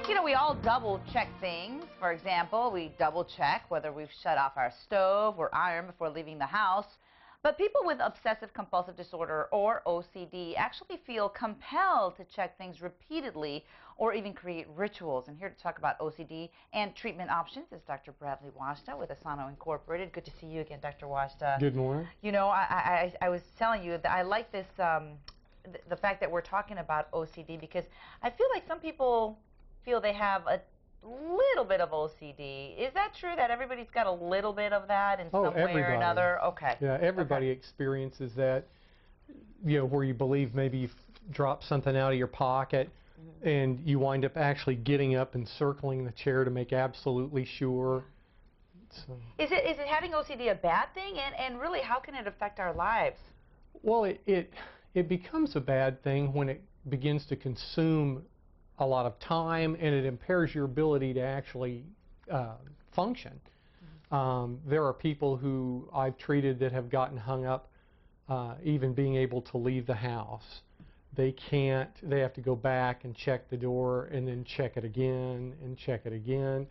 You know, we all double check things. For example, we double check whether we've shut off our stove or iron before leaving the house. But people with obsessive compulsive disorder or OCD actually feel compelled to check things repeatedly or even create rituals. And here to talk about OCD and treatment options is Dr. Bradley Wajda with Esano Incorporated. Good to see you again, Dr. Wajda. Good morning. You know, I was telling you that I like this, the fact that we're talking about OCD, because I feel like some people feel they have a little bit of OCD. Is that true that everybody's got a little bit of that in some way or another? Okay. Yeah, everybody experiences that, you know, where you believe maybe you've dropped something out of your pocket and you wind up actually getting up and circling the chair to make absolutely sure. So. Is it having OCD a bad thing? And really, how can it affect our lives? Well, it becomes a bad thing when it begins to consume a lot of time, and it impairs your ability to actually function. There are people who I've treated that have gotten hung up even being able to leave the house. They can't, they have to go back and check the door and then check it again and check it again.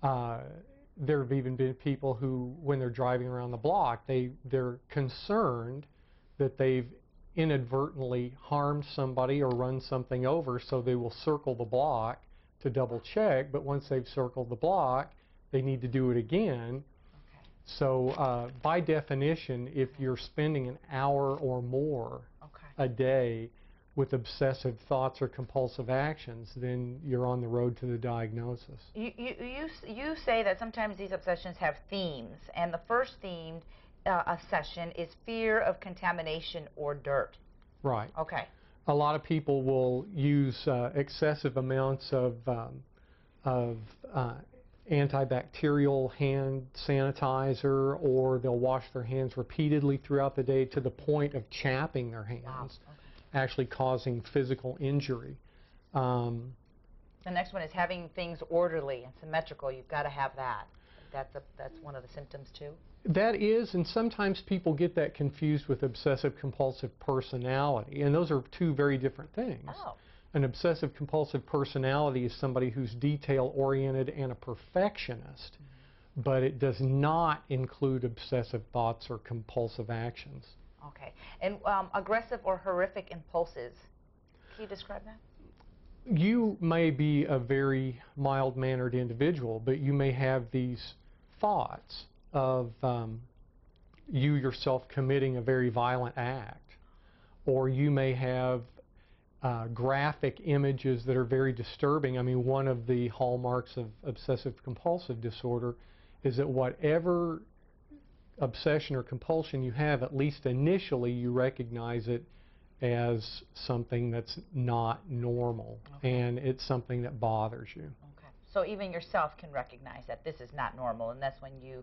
There have even been people who, when they're driving around the block, they're concerned that they've inadvertently harmed somebody or run something over, so they will circle the block to double check, but once they've circled the block, they need to do it again. Okay. So by definition, if you're spending an hour or more a day with obsessive thoughts or compulsive actions, then you're on the road to the diagnosis. You say that sometimes these obsessions have themes, and the first theme obsession is fear of contamination or dirt. Right. Okay. A lot of people will use excessive amounts of antibacterial hand sanitizer, or they'll wash their hands repeatedly throughout the day to the point of chapping their hands, wow. actually causing physical injury. The next one is having things orderly and symmetrical. You've got to have that. That's one of the symptoms too? That is, and sometimes people get that confused with obsessive-compulsive personality, and those are two very different things. Oh. An obsessive-compulsive personality is somebody who's detail-oriented and a perfectionist, but it does not include obsessive thoughts or compulsive actions. Okay. And aggressive or horrific impulses, can you describe that? You may be a very mild-mannered individual, but you may have these thoughts of you yourself committing a very violent act, or you may have graphic images that are very disturbing. I mean, one of the hallmarks of obsessive-compulsive disorder is that whatever obsession or compulsion you have, at least initially you recognize it as something that's not normal, and it's something that bothers you. Okay. So even yourself can recognize that this is not normal, and that's when you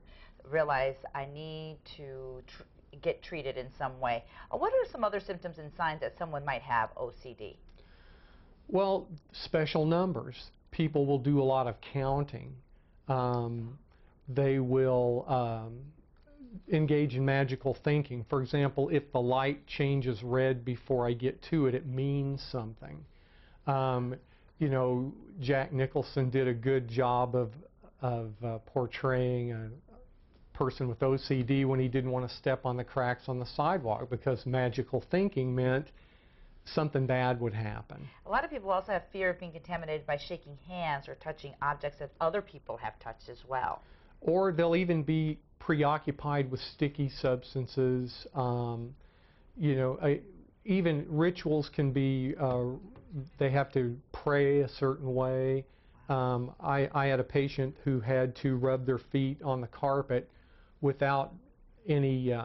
realize I need to get treated in some way. What are some other symptoms and signs that someone might have OCD? Well, special numbers. People will do a lot of counting. They will engage in magical thinking. For example, if the light changes red before I get to it, it means something. You know, Jack Nicholson did a good job of portraying a person with OCD when he didn't want to step on the cracks on the sidewalk, because magical thinking meant something bad would happen. A lot of people also have fear of being contaminated by shaking hands or touching objects that other people have touched as well. Or they'll even be preoccupied with sticky substances. You know, even rituals can be, they have to pray a certain way. I had a patient who had to rub their feet on the carpet without any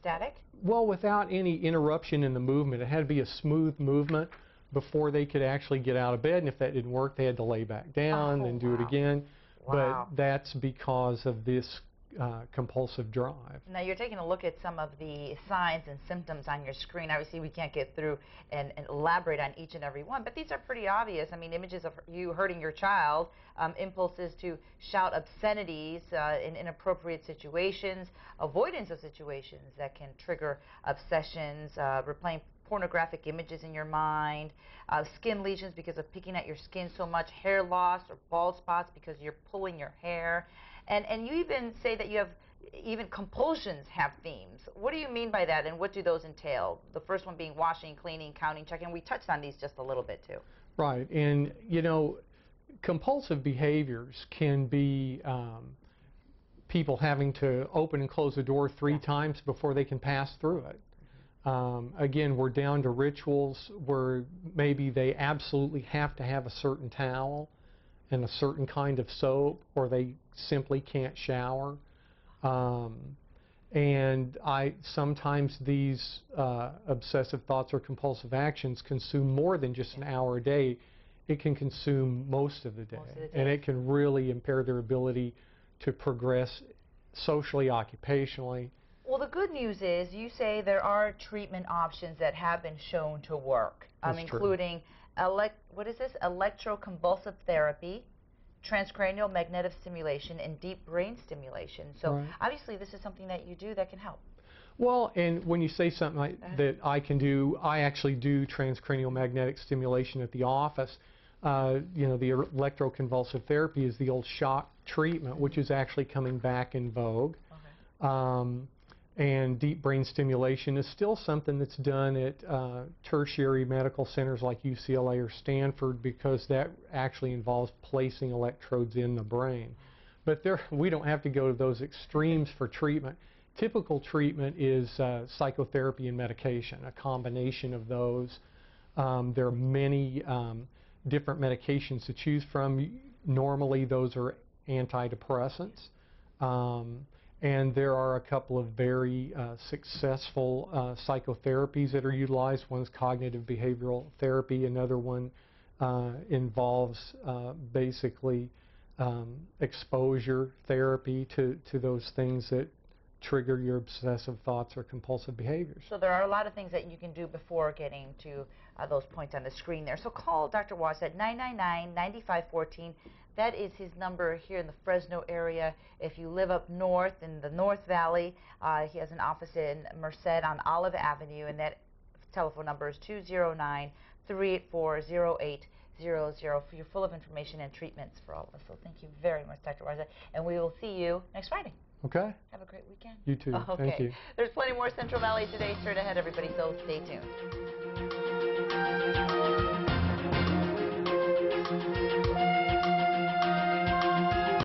static? Well, without any interruption in the movement. It had to be a smooth movement before they could actually get out of bed, and if that didn't work, they had to lay back down and do it again. Wow. But that's because of this compulsive drive. Now you're taking a look at some of the signs and symptoms on your screen. Obviously we can't get through and elaborate on each and every one, but these are pretty obvious. I mean, images of you hurting your child, impulses to shout obscenities in inappropriate situations, avoidance of situations that can trigger obsessions, replaying pornographic images in your mind, skin lesions because of picking at your skin so much, hair loss or bald spots because you're pulling your hair. And you even say that you have even compulsions have themes. What do you mean by that, and what do those entail? The first one being washing, cleaning, counting, checking. We touched on these just a little bit too. Right, and you know, compulsive behaviors can be people having to open and close the door 3 times before they can pass through it. Again, we're down to rituals where maybe they absolutely have to have a certain towel and a certain kind of soap, or they simply can't shower. And sometimes these obsessive thoughts or compulsive actions consume more than just an hour a day. It can consume most of the day, and it can really impair their ability to progress socially, occupationally. Well, the good news is you say there are treatment options that have been shown to work, including electroconvulsive therapy, transcranial magnetic stimulation, and deep brain stimulation. So obviously this is something that you do that can help. Well, and when you say something like that I can do, I actually do transcranial magnetic stimulation at the office. You know, the electroconvulsive therapy is the old shock treatment, which is actually coming back in vogue. And deep brain stimulation is still something that's done at tertiary medical centers like UCLA or Stanford, because that actually involves placing electrodes in the brain. But we don't have to go to those extremes for treatment. Typical treatment is psychotherapy and medication, a combination of those. There are many different medications to choose from. Normally those are antidepressants. And there are a couple of very successful psychotherapies that are utilized. One's cognitive behavioral therapy. Another one involves basically exposure therapy to those things that trigger your obsessive thoughts or compulsive behaviors. So there are a lot of things that you can do before getting to those points on the screen there. So call Dr. Wajda at 999-9514. That is his number here in the Fresno area. If you live up north in the North Valley, he has an office in Merced on Olive Avenue, and that telephone number is 209-384-0800 for your full of information and treatments for all of us. So thank you very much, Dr. Wajda, and we will see you next Friday. Okay. Have a great weekend. You too. Thank you. There's plenty more Central Valley Today straight ahead, everybody, so stay tuned.